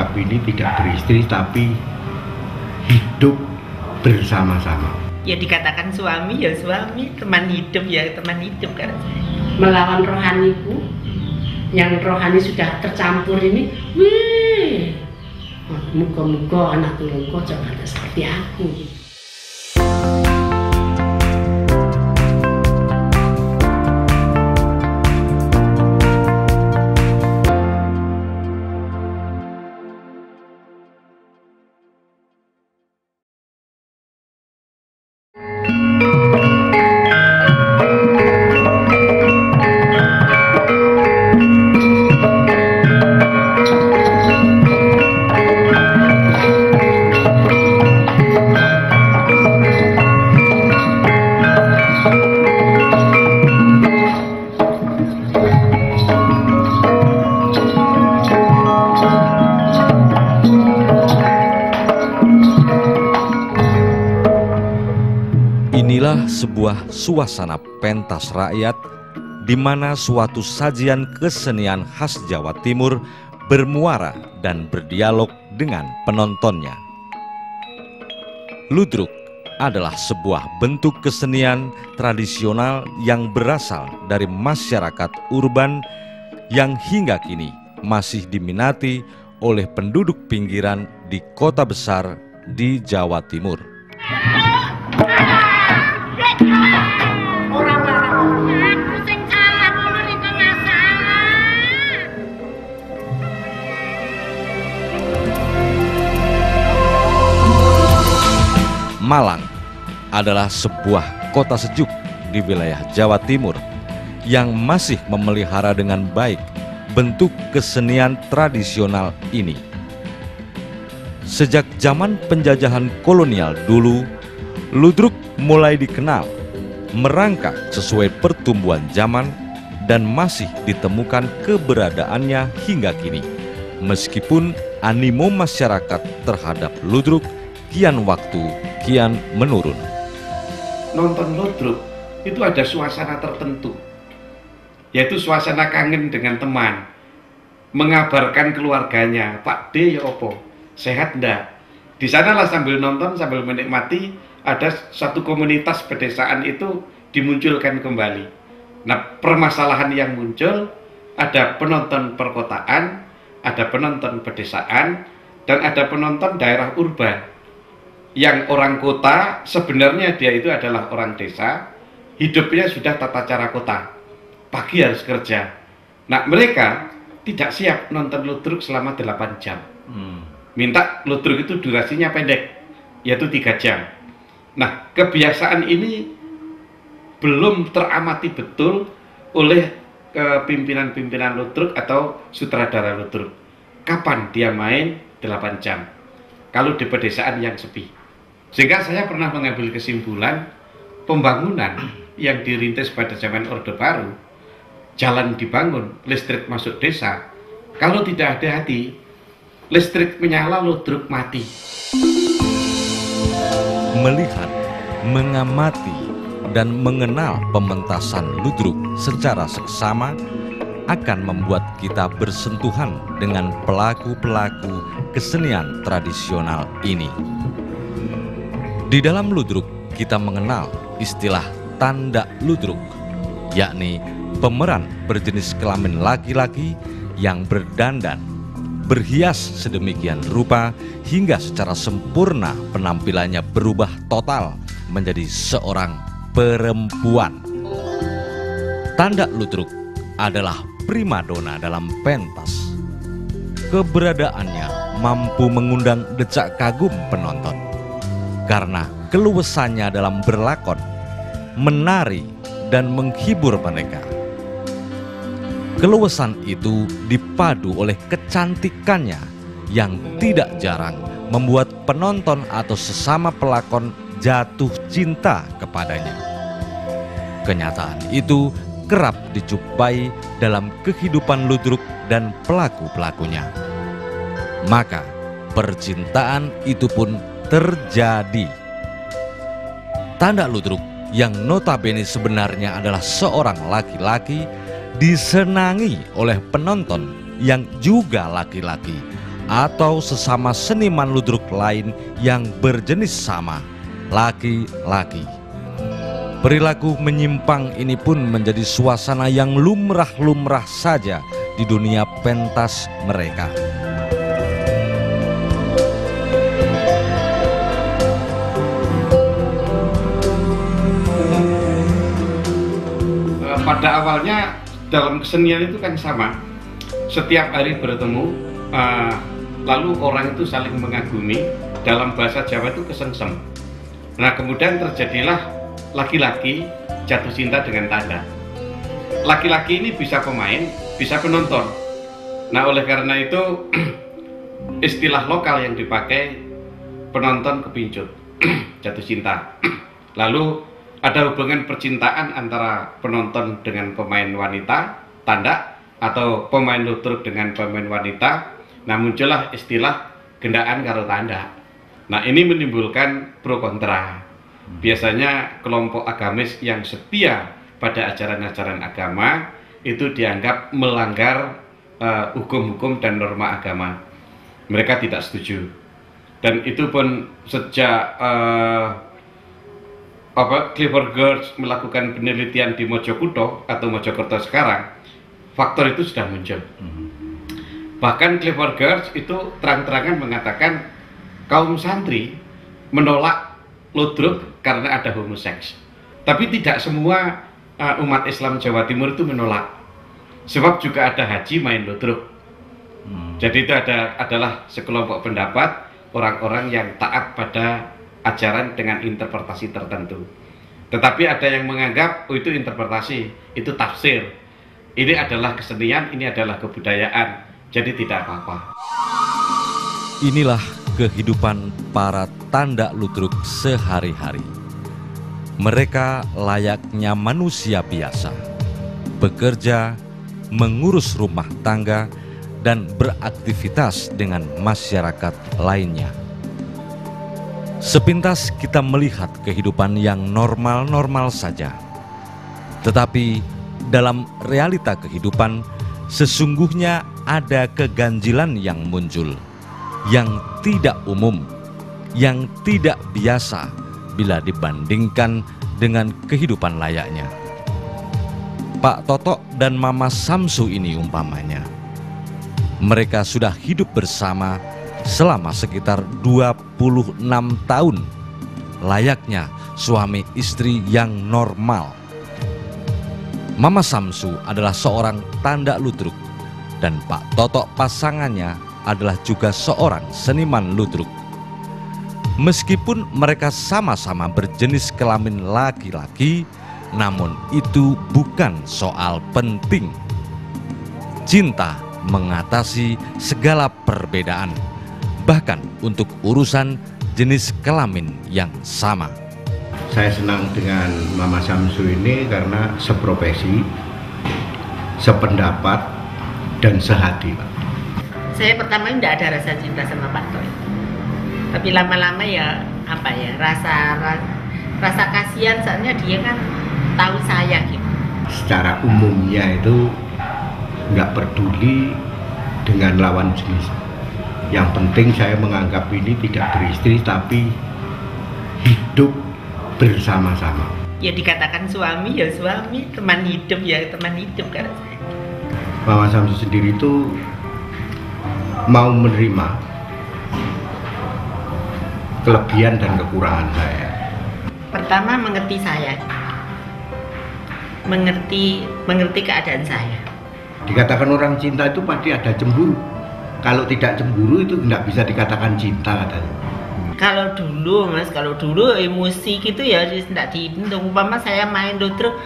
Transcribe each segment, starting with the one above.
kami ini tidak beristri tapi hidup bersama-sama. Ya dikatakan suami ya suami, teman hidup ya teman hidup kan. Melawan rohaniku, yang rohani sudah tercampur ini, wih, muka-muka anak turunku jangan seperti aku. Inilah sebuah suasana pentas rakyat di mana suatu sajian kesenian khas Jawa Timur bermuara dan berdialog dengan penontonnya. Ludruk adalah sebuah bentuk kesenian tradisional yang berasal dari masyarakat urban yang hingga kini masih diminati oleh penduduk pinggiran di kota besar di Jawa Timur. Malang adalah sebuah kota sejuk di wilayah Jawa Timur yang masih memelihara dengan baik bentuk kesenian tradisional ini. Sejak zaman penjajahan kolonial dulu, ludruk mulai dikenal, merangkak sesuai pertumbuhan zaman dan masih ditemukan keberadaannya hingga kini. Meskipun animo masyarakat terhadap ludruk kian waktu kian menurun. Nonton ludruk itu ada suasana tertentu, yaitu suasana kangen dengan teman, mengabarkan keluarganya, Pak D ya opo, sehat ndak? Di sanalah sambil nonton, sambil menikmati, ada satu komunitas pedesaan itu dimunculkan kembali. Nah, permasalahan yang muncul, ada penonton perkotaan, ada penonton pedesaan, dan ada penonton daerah urban. Yang orang kota sebenarnya dia itu adalah orang desa, hidupnya sudah tata cara kota, pagi harus kerja. Nah, mereka tidak siap nonton ludruk selama 8 jam. Minta ludruk itu durasinya pendek, yaitu 3 jam. Nah, kebiasaan ini belum teramati betul oleh pimpinan-pimpinan ludruk atau sutradara ludruk. Kapan dia main 8 jam? Kalau di pedesaan yang sepi. Sehingga saya pernah mengambil kesimpulan pembangunan yang dirintis pada zaman Orde Baru, jalan dibangun, listrik masuk desa, kalau tidak hati-hati, listrik menyala, ludruk mati. Melihat, mengamati, dan mengenal pementasan ludruk secara seksama akan membuat kita bersentuhan dengan pelaku-pelaku kesenian tradisional ini. Di dalam ludruk kita mengenal istilah tanda ludruk, yakni pemeran berjenis kelamin laki-laki yang berdandan, berhias sedemikian rupa hingga secara sempurna penampilannya berubah total menjadi seorang perempuan. Tanda ludruk adalah primadona dalam pentas. Keberadaannya mampu mengundang decak kagum penonton karena keluasannya dalam berlakon, menari, dan menghibur mereka. Keluasan itu dipadu oleh kecantikannya yang tidak jarang membuat penonton atau sesama pelakon jatuh cinta kepadanya. Kenyataan itu kerap dijumpai dalam kehidupan ludruk dan pelaku-pelakunya. Maka percintaan itu pun terjadi. Tanda ludruk yang notabene sebenarnya adalah seorang laki-laki disenangi oleh penonton yang juga laki-laki atau sesama seniman ludruk lain yang berjenis sama, laki-laki. Perilaku menyimpang ini pun menjadi suasana yang lumrah-lumrah saja di dunia pentas mereka. Pada awalnya dalam kesenian itu kan sama, setiap hari bertemu, lalu orang itu saling mengagumi, dalam bahasa Jawa itu kesengsem. Nah kemudian terjadilah laki-laki jatuh cinta dengan tanda. Laki-laki ini bisa pemain, bisa penonton. Nah oleh karena itu istilah lokal yang dipakai penonton kepincut, jatuh cinta. Lalu ada hubungan percintaan antara penonton dengan pemain wanita, tanda, atau pemain ludruk dengan pemain wanita. Nah muncullah istilah gendaan karo tanda. Nah ini menimbulkan pro kontra. Biasanya kelompok agamis yang setia pada ajaran-ajaran agama itu dianggap melanggar hukum-hukum dan norma agama. Mereka tidak setuju. Dan itu pun sejak Clifford Geertz melakukan penelitian di Mojokerto atau Mojokerto sekarang, faktor itu sudah muncul. Bahkan Clifford Geertz itu terang-terangan mengatakan kaum santri menolak ludruk karena ada homoseks. Tapi tidak semua umat Islam Jawa Timur itu menolak. Sebab juga ada haji main ludruk. Jadi itu adalah sekelompok pendapat orang-orang yang taat pada ajaran dengan interpretasi tertentu. Tetapi ada yang menganggap itu interpretasi, itu tafsir. Ini adalah kesenian, ini adalah kebudayaan, jadi tidak apa-apa. Inilah kehidupan para tanda ludruk sehari-hari. Mereka layaknya manusia biasa, bekerja, mengurus rumah tangga, dan beraktivitas dengan masyarakat lainnya. Sepintas kita melihat kehidupan yang normal-normal saja. Tetapi dalam realita kehidupan sesungguhnya ada keganjilan yang muncul, yang tidak umum, yang tidak biasa bila dibandingkan dengan kehidupan layaknya. Pak Toto dan Mama Samsu ini umpamanya, mereka sudah hidup bersama selama sekitar 26 tahun, layaknya suami istri yang normal. Mama Samsu adalah seorang tanda ludruk dan Pak Toto pasangannya adalah juga seorang seniman ludruk. Meskipun mereka sama-sama berjenis kelamin laki-laki, namun itu bukan soal penting. Cinta mengatasi segala perbedaan, bahkan untuk urusan jenis kelamin yang sama. Saya senang dengan Mama Samsu ini karena seprofesi, sependapat, dan sehati, Pak. Saya pertama tidak ada rasa cinta sama Pak Toy. Tapi lama-lama ya rasa kasihan, soalnya dia kan tahu saya gitu. Secara umumnya itu nggak peduli dengan lawan jenis. Yang penting saya menganggap ini tidak beristri tapi hidup bersama-sama. Ya dikatakan suami ya suami, teman hidup ya teman hidup kan. Mama Samsu sendiri itu mau menerima kelebihan dan kekurangan saya. Pertama mengerti saya, mengerti keadaan saya. Dikatakan orang cinta itu pasti ada cemburu. Kalau tidak cemburu itu tidak bisa dikatakan cinta katanya. Kalau dulu mas, kalau dulu emosi gitu ya tidak dihitung. Umpama saya main ludruk,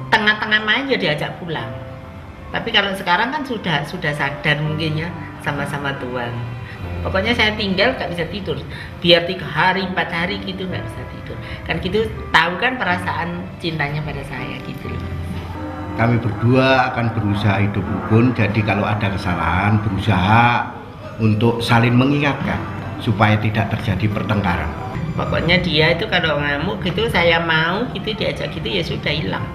tengah-tengah main ya diajak pulang. Tapi kalau sekarang kan sudah sadar mungkin ya sama-sama Tuhan. Pokoknya saya tinggal gak bisa tidur. Biar 3 hari, 4 hari gitu gak bisa tidur. Kan gitu tahu kan perasaan cintanya pada saya gitu. Kami berdua akan berusaha hidup rukun, jadi kalau ada kesalahan berusaha untuk saling mengingatkan supaya tidak terjadi pertengkaran. Pokoknya dia itu kalau ngamuk gitu, saya mau gitu diajak gitu ya sudah hilang.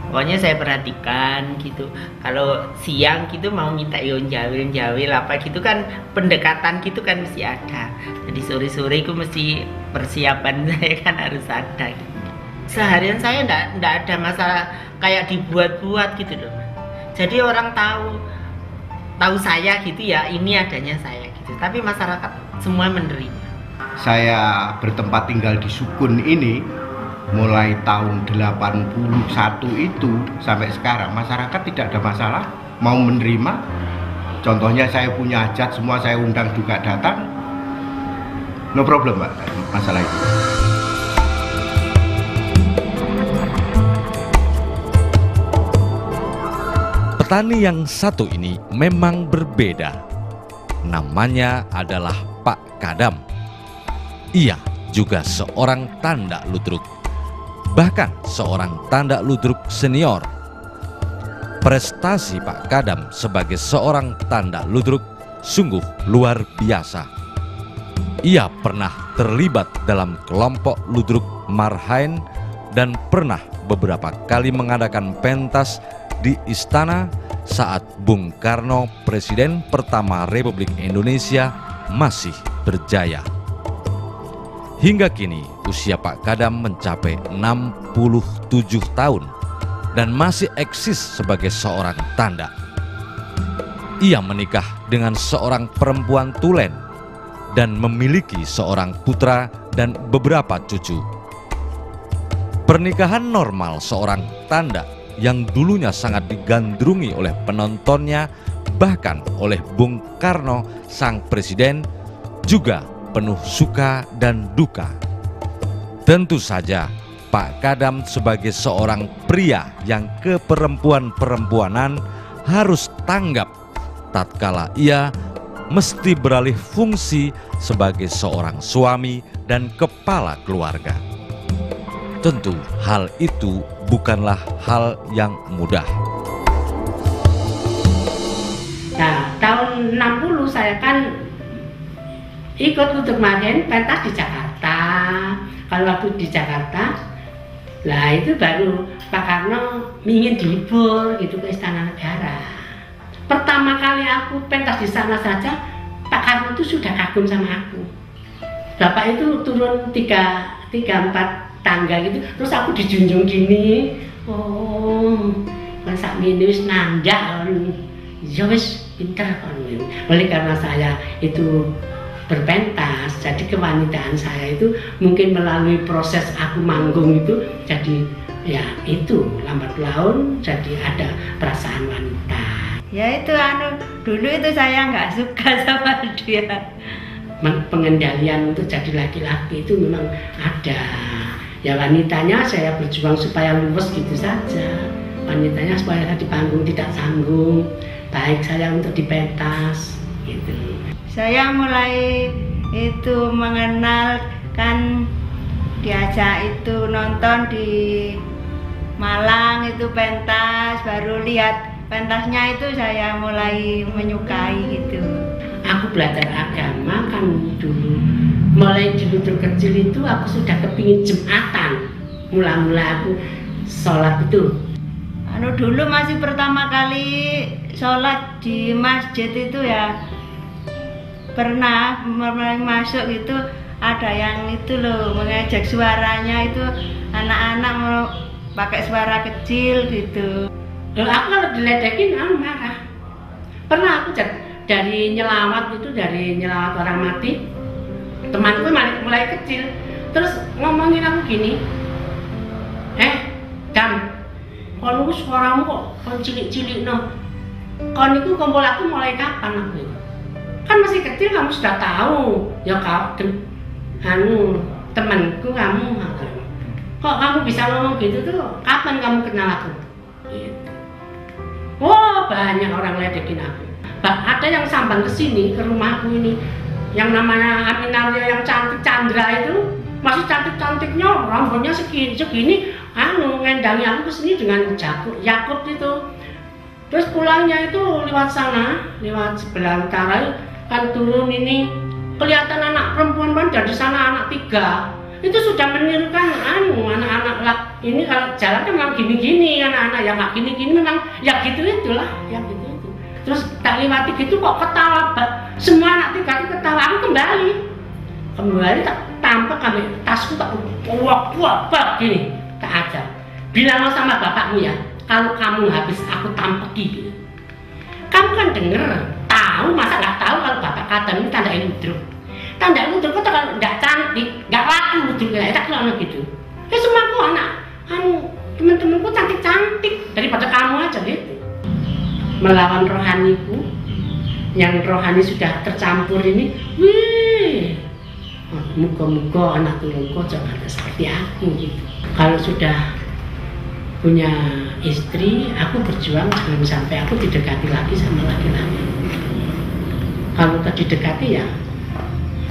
Pokoknya saya perhatikan gitu. Kalau siang gitu mau minta jawil apa gitu kan, pendekatan gitu kan mesti ada. Jadi sore-sore itu mesti persiapan saya kan harus ada gitu. Seharian saya enggak ada masalah kayak dibuat-buat gitu loh. Jadi orang tahu saya gitu ya, ini adanya saya gitu. Tapi masyarakat semua menerima. Saya bertempat tinggal di Sukun ini mulai tahun 81 itu sampai sekarang masyarakat tidak ada masalah mau menerima. Contohnya saya punya hajat semua saya undang juga datang, no problem Pak, masalah itu. Petani yang satu ini memang berbeda. Namanya adalah Pak Kadam. Ia juga seorang tandak ludruk, bahkan seorang tandak ludruk senior. Prestasi Pak Kadam sebagai seorang tandak ludruk sungguh luar biasa. Ia pernah terlibat dalam kelompok ludruk Marhaen dan pernah beberapa kali mengadakan pentas di istana saat Bung Karno, Presiden pertama Republik Indonesia, masih berjaya. Hingga kini usia Pak Kadam mencapai 67 tahun dan masih eksis sebagai seorang tandak. Ia menikah dengan seorang perempuan tulen dan memiliki seorang putra dan beberapa cucu. Pernikahan normal seorang tandak yang dulunya sangat digandrungi oleh penontonnya, bahkan oleh Bung Karno, sang presiden, juga penuh suka dan duka. Tentu saja Pak Kadam sebagai seorang pria yang keperempuan-perempuanan harus tanggap tatkala ia mesti beralih fungsi sebagai seorang suami dan kepala keluarga. Tentu hal itu bukanlah hal yang mudah. Nah, tahun 60 saya kan ikut untuk main pentas di Jakarta. Kalau waktu di Jakarta, lah itu baru Pak Karno ingin dihibur gitu ke Istana Negara. Pertama kali aku pentas di sana saja, Pak Karno itu sudah kagum sama aku. Bapak itu turun 3-4 tangga gitu, terus aku dijunjung gini. Oh, kan sak minus nanda, ya wis pinter kan. Oleh karena saya itu berpentas, jadi kewanitaan saya itu mungkin melalui proses aku manggung itu jadi ya itu lambat laun jadi ada perasaan wanita. Ya itu dulu itu saya nggak suka sama dia. Pengendalian untuk jadi laki-laki itu memang ada. Ya wanitanya saya berjuang supaya luwes gitu saja. Wanitanya supaya di panggung tidak sanggung. Baik saya untuk di pentas gitu. Saya mulai itu mengenal kan diajak itu nonton di Malang itu pentas, baru lihat pentasnya itu saya mulai menyukai gitu. Aku belajar agama kan dulu, mulai dulu kecil itu aku sudah kepingin Jumatan. Mula-mula aku sholat itu. Dulu masih pertama kali sholat di masjid itu ya pernah mulai masuk itu ada yang itu loh mengejek suaranya itu anak-anak mau pakai suara kecil gitu. Aku kalau diledekin aku marah. Pernah aku dari nyelawat orang mati, temanku mulai kecil terus ngomongin aku gini, Dam, kalau suaramu kok cilik-cilik no, kon itu kumpul aku mulai kapan aku? Kan masih kecil kamu sudah tahu, ya temanku kamu, kok kamu bisa ngomong gitu tuh, kapan kamu kenal aku? Gitu. Oh banyak orang ledekin aku. Ada yang sampan ke sini ke rumahku ini, yang namanya Aminalia yang cantik Chandra itu, masih cantik-cantiknya, rambutnya segini, ngendangi aku ke sini dengan Yakub itu. Terus pulangnya itu lewat sana, lewat sebelah utara kan turun ini kelihatan anak perempuan dari sana anak 3 itu sudah menirukan anak-anak lah. Ini kalau jalan kan memang gini-gini, anak-anak yang nggak gini-gini memang ya gitu itulah, ya gitu itu. Terus tak lewati gitu kok ketawa, semua anak tingkat itu ketawa, aku kembali tak tampak kami tasku tak buak gini, tak ajar. Bilang sama bapakmu ya, kalau kamu habis aku tampeki, kamu kan denger, tahu masa nggak tahu kalau bapak kata ini tanda ludruk. Tanda ludruk itu kalau nggak cantik, nggak laku ludruknya, tak kira gitu. Semua aku anak, temen-temenku cantik-cantik daripada kamu aja gitu. Melawan rohaniku, yang rohani sudah tercampur ini, wih, muka-muka anak turunku jangan seperti aku gitu. Kalau sudah punya istri, aku berjuang jangan sampai aku didekati lagi sama laki-laki. Kalau didekati ya,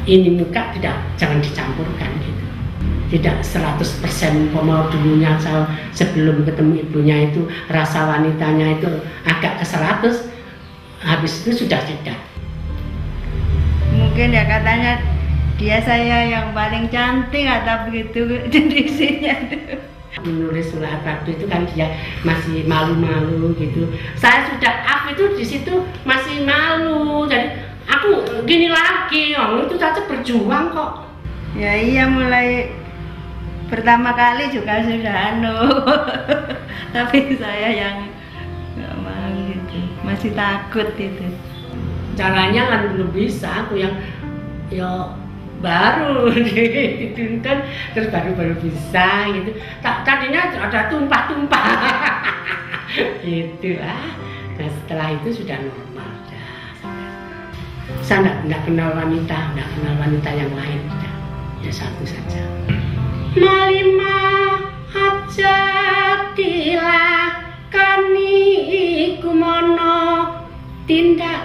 ini muka jangan dicampurkan gitu. Tidak 100% mau dulunya sebelum ketemu ibunya itu rasa wanitanya itu agak ke 100, habis itu sudah tidak. Mungkin ya katanya dia saya yang paling cantik atau begitu kondisinya. Menulis surat waktu itu kan dia masih malu-malu gitu. Saya sudah itu di situ masih malu, jadi aku gini lagi, itu saja berjuang kok. Ya iya, mulai pertama kali juga sudah tapi saya yang nggak mau gitu, masih takut itu. Caranya kan belum bisa, aku yang baru gitu kan, terus baru bisa gitu. Tadinya ada tumpah-tumpah gitu lah. Nah setelah itu sudah normal dah. Saya nggak kenal wanita yang lain, ya satu saja. Malima aja dilakoni iku mono tindak